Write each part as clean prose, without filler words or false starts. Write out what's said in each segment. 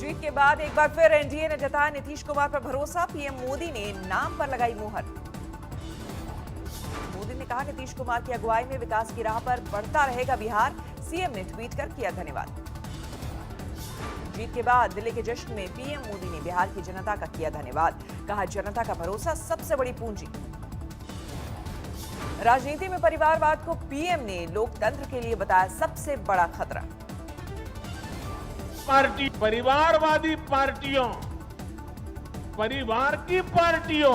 जीत के बाद एक बार फिर एनडीए ने जताया नीतीश कुमार पर भरोसा। पीएम मोदी ने नाम पर लगाई मुहर। मोदी ने कहा नीतीश कुमार की अगुवाई में विकास की राह पर बढ़ता रहेगा बिहार। सीएम ने ट्वीट कर किया धन्यवाद। जीत के बाद दिल्ली के जश्न में पीएम मोदी ने बिहार की जनता का किया धन्यवाद। कहा जनता का भरोसा सबसे बड़ी पूंजी। राजनीति में परिवारवाद को पीएम ने लोकतंत्र के लिए बताया सबसे बड़ा खतरा। पार्टी परिवारवादी पार्टियों, परिवार की पार्टियों,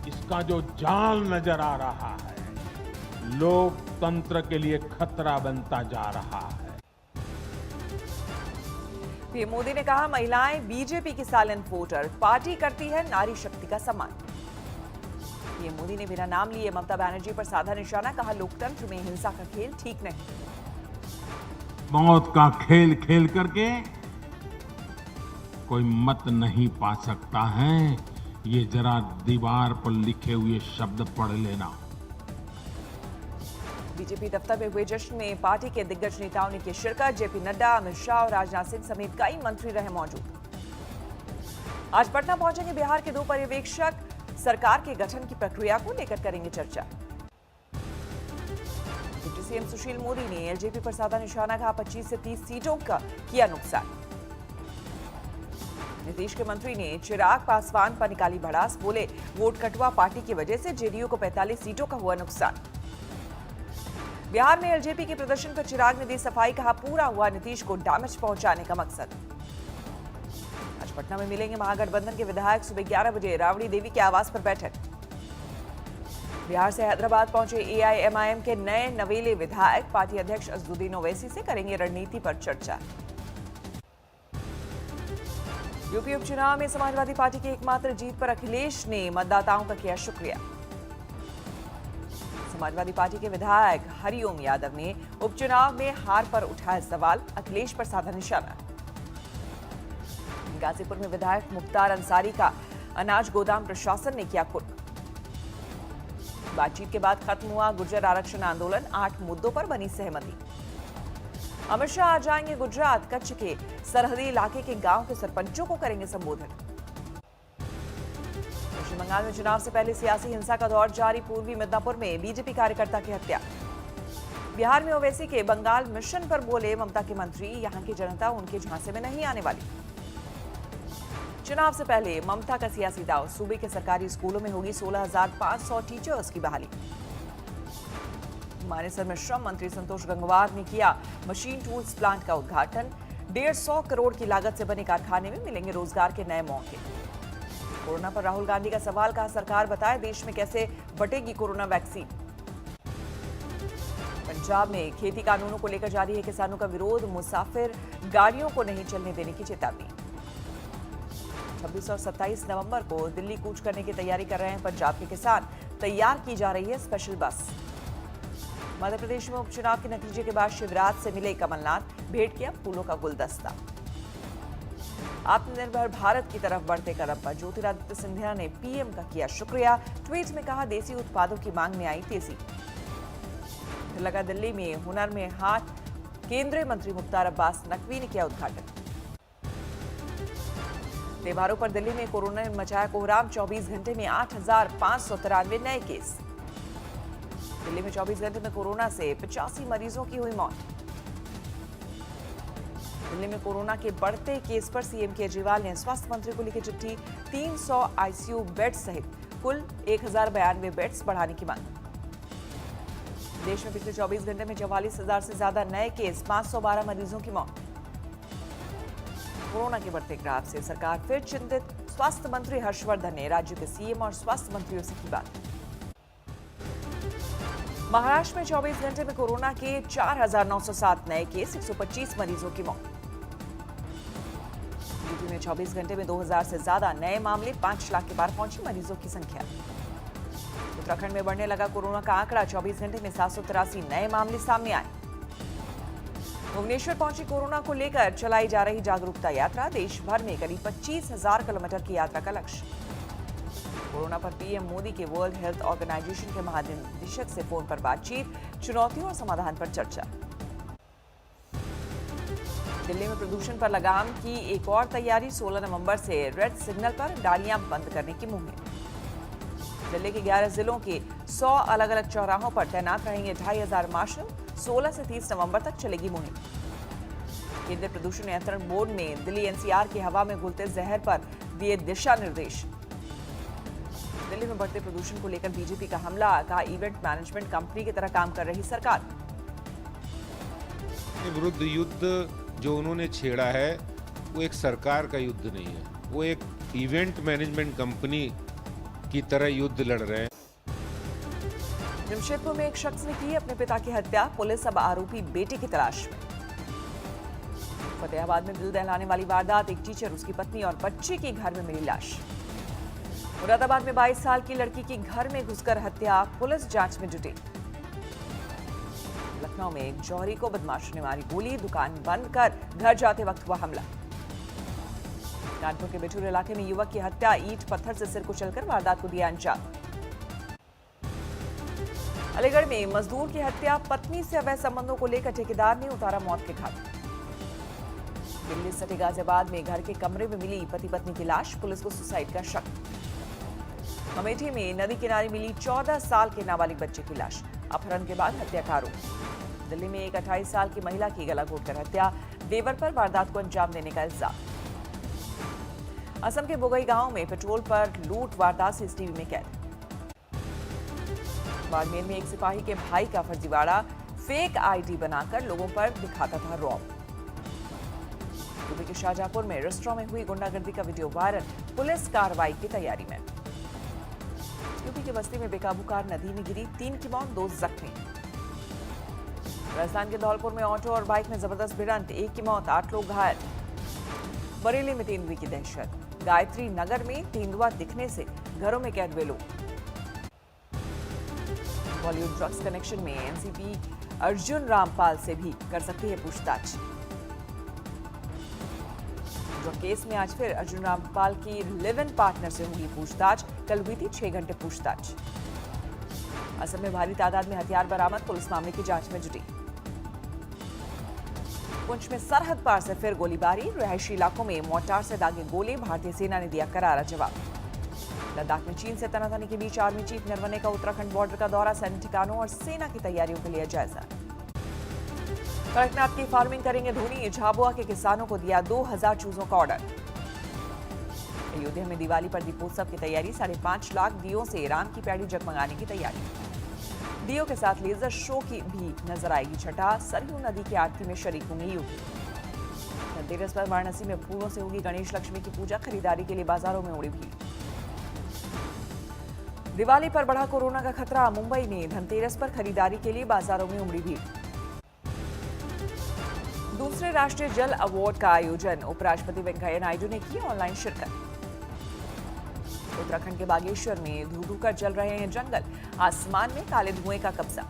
इसका जो जाल नजर आ रहा है, लोकतंत्र के लिए खतरा बनता जा रहा है। पीएम मोदी ने कहा महिलाएं बीजेपी की साइलेंट वोटर, पार्टी करती है नारी शक्ति का सम्मान। पीएम मोदी ने बिना नाम लिए ममता बनर्जी पर साधा निशाना। कहा लोकतंत्र में हिंसा का खेल ठीक नहीं। मौत का खेल खेल करके कोई मत नहीं पा सकता है, ये जरा दीवार पर लिखे हुए शब्द पढ़ लेना। बीजेपी दफ्तर में हुए जश्न में पार्टी के दिग्गज नेताओं ने की शिरकत। जेपी नड्डा, अमित शाह और राजनाथ सिंह समेत कई मंत्री रहे मौजूद। आज पटना पहुंचेंगे बिहार के 2 पर्यवेक्षक। सरकार के गठन की प्रक्रिया को लेकर करेंगे चर्चा। डिप्टी सीएम सुशील मोदी ने एलजेपी पर साधा निशाना। कहा 25 से 30 सीटों का किया नुकसान। नीतीश के मंत्री ने चिराग पासवान पर निकाली भड़ास। बोले वोट कटुआ पार्टी की वजह से जेडीयू को 45 सीटों का हुआ नुकसान। बिहार में एलजेपी के प्रदर्शन पर चिराग ने दी सफाई। कहा पूरा हुआ नीतीश को डैमेज पहुंचाने का मकसद। आज पटना में मिलेंगे महागठबंधन के विधायक। सुबह 11 बजे राबड़ी देवी के आवास पर बैठक। बिहार से हैदराबाद पहुंचे एआईएमआईएम के नए नवेले विधायक। पार्टी अध्यक्ष असदुद्दीन ओवैसी से करेंगे रणनीति पर चर्चा। यूपी उपचुनाव में समाजवादी पार्टी की एकमात्र जीत पर अखिलेश ने मतदाताओं का किया शुक्रिया। समाजवादी पार्टी के विधायक हरिओम यादव ने उपचुनाव में हार पर उठाया सवाल। अखिलेश पर साधा निशाना। गाजीपुर में विधायक मुख्तार अंसारी का अनाज गोदाम प्रशासन ने किया कुर्क। बातचीत के बाद खत्म हुआ गुर्जर आरक्षण आंदोलन। 8 मुद्दों पर बनी सहमति। अमित शाह आ जाएंगे गुजरात। कच्छ के सरहदी इलाके के गांव के सरपंचों को करेंगे संबोधित। पश्चिम बंगाल में चुनाव से पहले सियासी हिंसा का दौर जारी। पूर्वी मिदनापुर में बीजेपी कार्यकर्ता की हत्या। बिहार में ओवैसी के बंगाल मिशन पर बोले ममता के मंत्री, यहां की जनता उनके झांसे में नहीं आने वाली। चुनाव से पहले ममता का सियासी दाव। सूबे के सरकारी स्कूलों में होगी 16,500 टीचर्स की बहाली। मानेसर में श्रम मंत्री संतोष गंगवार ने किया मशीन टूल्स प्लांट का उद्घाटन। 150 करोड़ की लागत से बने कारखाने में मिलेंगे रोजगार के नए मौके। कोरोना पर राहुल गांधी का सवाल। कहा सरकार बताए देश में कैसे बटेगी कोरोना वैक्सीन। पंजाब में खेती कानूनों को लेकर जारी है किसानों का विरोध। मुसाफिर गाड़ियों को नहीं चलने देने की चेतावनी। 26 और 27 नवंबर को दिल्ली कूच करने की तैयारी कर रहे हैं पंजाब के किसान। तैयार की जा रही है स्पेशल बस। मध्य प्रदेश में उपचुनाव के नतीजे के बाद शिवराज से मिले कमलनाथ। भेंट किया फूलों का गुलदस्ता। आत्मनिर्भर भारत की तरफ बढ़ते कदम पर ज्योतिरादित्य सिंधिया ने पीएम का किया शुक्रिया। ट्वीट में कहा देसी उत्पादों की मांग में आई तेजी। लगा दिल्ली में हुनर में हाथ। केंद्रीय मंत्री मुख्तार अब्बास नकवी ने किया उद्घाटन। त्योहारों पर दिल्ली में कोरोना ने मचाया कोहराम। 24 घंटे में 8,593 नए केस। दिल्ली में 24 घंटे में कोरोना से 85 मरीजों की हुई मौत। दिल्ली में कोरोना के बढ़ते केस पर सीएम केजरीवाल ने स्वास्थ्य मंत्री को लिखी चिट्ठी। 300 आईसीयू बेड्स सहित कुल 1092 बेड्स बढ़ाने की मांग। देश में पिछले 24 घंटे में 44,000 से ज्यादा नए केस। 512 मरीजों की मौत। कोरोना के बढ़ते ग्राफ से सरकार फिर चिंतित। स्वास्थ्य मंत्री हर्षवर्धन ने राज्य के सीएम और स्वास्थ्य मंत्रियों से की बात। महाराष्ट्र में 24 घंटे में कोरोना के 4,907 नए केस। 125 मरीजों की मौत। यूपी में 24 घंटे में 2,000 से ज्यादा नए मामले। 5 लाख के पार पहुंची मरीजों की संख्या। उत्तराखंड में बढ़ने लगा कोरोना का आंकड़ा। 24 घंटे में 783 नए मामले सामने आए। भुवनेश्वर पहुंची कोरोना को लेकर चलाई जा रही जागरूकता यात्रा। देश भर में करीब 25,000 किलोमीटर की यात्रा का लक्ष्य। कोरोना पर पीएम मोदी के वर्ल्ड हेल्थ ऑर्गेनाइजेशन के महानिदेशक से फोन पर बातचीत। चुनौतियों और समाधान पर चर्चा। दिल्ली में प्रदूषण पर लगाम की एक और तैयारी। 16 नवंबर से रेड सिग्नल पर गाड़ियां बंद करने की मुहिम। दिल्ली के 11 जिलों के 100 अलग अलग चौराहों पर तैनात रहेंगे 2500 मार्शल। 16 से 30 नवंबर तक चलेगी मुहिम। केंद्रीय प्रदूषण नियंत्रण बोर्ड ने दिल्ली एनसीआर की हवा में घुलते जहर पर दिए दिशा निर्देश। दिल्ली में बढ़ते प्रदूषण को लेकर बीजेपी का हमला, कहा इवेंट मैनेजमेंट कंपनी की तरह काम कर रही सरकार। विरुद्ध युद्ध जो उन्होंने छेड़ा है वो एक सरकार का युद्ध नहीं है, वो एक इवेंट मैनेजमेंट कंपनी की तरह युद्ध लड़ रहे हैं। जमशेदपुर में एक शख्स ने की अपने पिता की हत्या। पुलिस अब आरोपी बेटे की तलाश में। फतेहाबाद में दिल दहलाने वाली वारदात, एक टीचर, उसकी पत्नी और बच्चे की घर में मिली लाश। मुरादाबाद में 22 साल की लड़की की घर में घुसकर हत्या, पुलिस जांच में जुटी। लखनऊ में एक जौहरी को बदमाशों ने मारी गोली, दुकान बंद कर घर जाते वक्त हुआ हमला। कानपुर के बिठूर इलाके में युवक की हत्या, ईंट पत्थर से सिर कुचलकर वारदात को दिया अंजाम। अलीगढ़ में मजदूर की हत्या, पत्नी से अवैध संबंधों को लेकर ठेकेदार ने उतारा मौत के घाट। दिल्ली सटे गाजियाबाद में घर के कमरे में मिली पति पत्नी की लाश, पुलिस को सुसाइड का शक। अमेठी में नदी किनारे मिली 14 साल के नाबालिग बच्चे की लाश, अपहरण के बाद हत्या का आरोप। दिल्ली में एक 28 साल की महिला की गला घोटकर हत्या, देवर पर वारदात को अंजाम देने का इल्जाम। असम के बोगई गांव में पेट्रोल पर लूट वारदात सीसीटीवी में कैद। बाड़मेर में एक सिपाही के भाई का फर्जीवाड़ा, फेक आईडी बनाकर लोगों पर दिखाता था रौब। यूपी के शाहजहांपुर में रेस्टोरेंट में हुई गुंडागर्दी का वीडियो वायरल, पुलिस कार्रवाई की तैयारी में। यूपी के बस्ती में बेकाबू कार नदी में गिरी, 3 की मौत, 2 जख्मी। राजस्थान के धौलपुर में ऑटो और बाइक में जबरदस्त भिड़ंत, 1 की मौत, 8 लोग घायल। बरेली में तेंदुए की दहशत, गायत्री नगर में तेंदुआ दिखने से घरों में कैद हुए लोग। बॉलीवुड ड्रग्स कनेक्शन में एनसीपी अर्जुन रामपाल से भी कर सकती है पूछताछ। ड्रग केस में आज फिर अर्जुन रामपाल की लिव इन पार्टनर से होगी पूछताछ, कल हुई थी 6 घंटे पूछताछ। असम में भारी तादाद में हथियार बरामद, पुलिस मामले की जांच में जुटी। पुंछ में सरहद पार से फिर गोलीबारी, रिहायशी इलाकों में मोर्टार से दागे गोले, भारतीय सेना ने दिया करारा जवाब। लद्दाख में चीन से तनातनी के बीच आर्मी चीफ नरवणे का उत्तराखंड बॉर्डर का दौरा, सैन्य ठिकानों और सेना की तैयारियों के लिए जायजा। कड़कनाथ की फार्मिंग करेंगे धोनी, झाबुआ के किसानों को दिया 2000 चूजों का ऑर्डर। अयोध्या में दिवाली पर दीपोत्सव की तैयारी, 5.5 लाख दियों से राम की पैड़ी जगमगाने की तैयारी। दियों के साथ लेजर शो की भी नजर आएगी छटा, सरयू नदी की आरती में शरीक होंगे योगी। धनतेरस पर वाराणसी में फूलों से होगी गणेश लक्ष्मी की पूजा, खरीदारी के लिए बाजारों में उड़ी भीड़। दिवाली पर बढ़ा कोरोना का खतरा, मुंबई में धनतेरस पर खरीदारी के लिए बाजारों में उमड़ी भीड़। दूसरे राष्ट्रीय जल अवार्ड का आयोजन, उपराष्ट्रपति वेंकैया नायडू ने की ऑनलाइन शिरकत। उत्तराखंड के बागेश्वर में धू धू कर जल रहे हैं जंगल, आसमान में काले धुएं का कब्जा।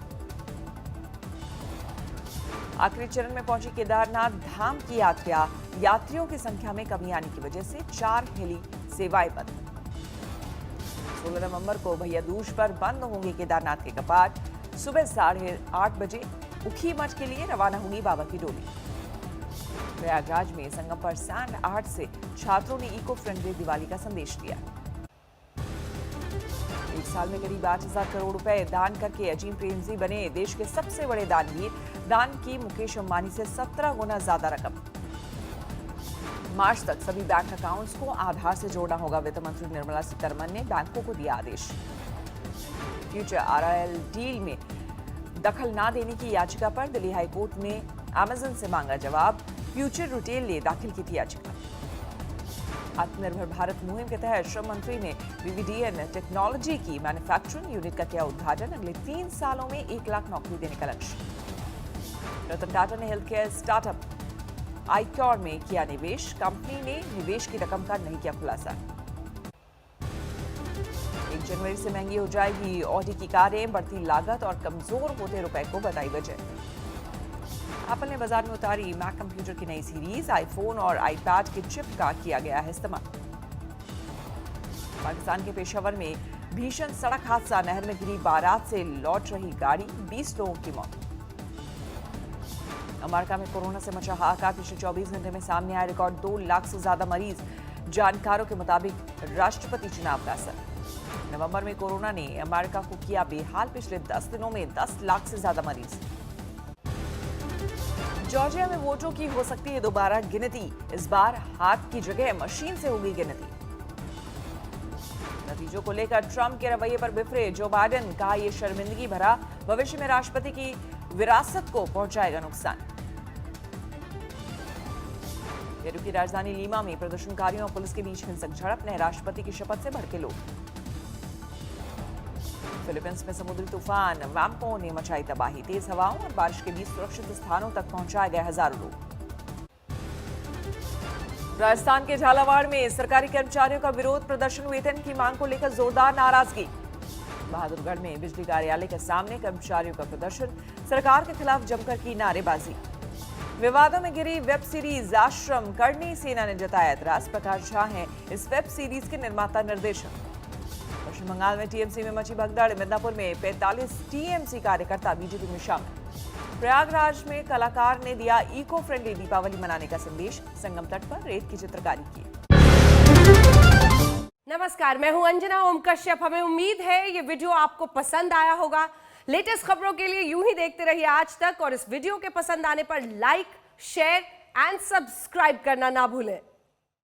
आखिरी चरण में पहुंची केदारनाथ धाम की यात्रियों की संख्या में कमी आने की वजह से 4 हेली सेवाएं बंद। 16 नवंबर को भैया दूज पर बंद होंगे केदारनाथ के कपाट। सुबह 8:30 बजे उखी मठ के लिए रवाना होगी बाबा की डोली। प्रयागराज में संगम पर सैंड आर्ट से छात्रों ने इको फ्रेंडली दिवाली का संदेश दिया। एक साल में करीब 8,000 करोड़ रुपए दान करके अजीम प्रेमजी बने देश के सबसे बड़े दानवीर। दान की मुकेश अंबानी से 17 गुना ज्यादा रकम। मार्च तक सभी बैंक अकाउंट्स को आधार से जोड़ना होगा, वित्त मंत्री निर्मला सीतारमण ने बैंकों को दिया आदेश। फ्यूचर आरआईएल डील में दखल न देने की याचिका पर दिल्ली हाईकोर्ट ने अमेजन से मांगा जवाब। फ्यूचर रिटेल ने दाखिल की थी याचिका। आत्मनिर्भर भारत मुहिम के तहत श्रम मंत्री ने वीवीडीएन टेक्नोलॉजी की मैन्युफैक्चरिंग यूनिट का किया उद्घाटन। अगले 3 सालों में 1 लाख नौकरी देने का लक्ष्य। रतन टाटा ने हेल्थ केयर स्टार्टअप आईक्योर में किया निवेश। कंपनी ने निवेश की रकम का नहीं किया खुलासा। 1 जनवरी से महंगी हो जाएगी ऑडी की कारें, बढ़ती लागत और कमजोर होते रुपए को बताई वजह। एप्पल ने बाजार में उतारी मैक कंप्यूटर की नई सीरीज। आईफोन और आईपैड के चिप का किया गया है इस्तेमाल। पाकिस्तान के पेशावर में भीषण सड़क हादसा, नहर में गिरी बारात से लौट रही गाड़ी, 20 लोगों की मौत। अमेरिका में कोरोना से मचा हाहाकार। पिछले 24 घंटे में सामने आए रिकॉर्ड 2 लाख से ज्यादा मरीज। जानकारों के मुताबिक राष्ट्रपति चुनाव का असर। नवंबर में कोरोना ने अमेरिका को किया बेहाल। पिछले 10 दिनों में 10 लाख से ज्यादा मरीज। जॉर्जिया में वोटों की हो सकती है दोबारा गिनती। इस बार हाथ की जगह मशीन से होगी गिनती। नतीजों को लेकर ट्रंप के रवैये पर बिफरे जो बाइडेन। कहा यह शर्मिंदगी भरा, भविष्य में राष्ट्रपति की विरासत को पहुंचाएगा नुकसान। पेरू की राजधानी लीमा में प्रदर्शनकारियों और पुलिस के बीच हिंसक झड़प ने राष्ट्रपति की शपथ से भड़के लोग। फिलीपींस में समुद्री तूफान वैम्पो ने मचाई तबाही। तेज हवाओं और बारिश के बीच सुरक्षित स्थानों तक पहुंचाए गए हजारों लोग। राजस्थान के झालावाड़ में सरकारी कर्मचारियों का विरोध प्रदर्शन। वेतन की मांग को लेकर जोरदार नाराजगी। बहादुरगढ़ में बिजली कार्यालय के सामने कर्मचारियों का प्रदर्शन। सरकार के खिलाफ जमकर की नारेबाजी। विवादों में घिरी वेब सीरीज आश्रम। करनी सेना ने जताया एतराज। प्रकाश झा हैं इस वेब सीरीज के निर्माता निर्देशक। पश्चिम बंगाल में टीएमसी में मची भगदड़। मिदनापुर में 45 टीएमसी कार्यकर्ता बीजेपी में शामिल। प्रयागराज में कलाकार ने दिया इको फ्रेंडली दीपावली मनाने का संदेश। संगम तट पर रेत की चित्रकारी की। नमस्कार, मैं हूं अंजना ओम कश्यप। हमें उम्मीद है ये वीडियो आपको पसंद आया होगा। लेटेस्ट खबरों के लिए यूं ही देखते रहिए आज तक और इस वीडियो के पसंद आने पर लाइक, शेयर एंड सब्सक्राइब करना ना भूलें।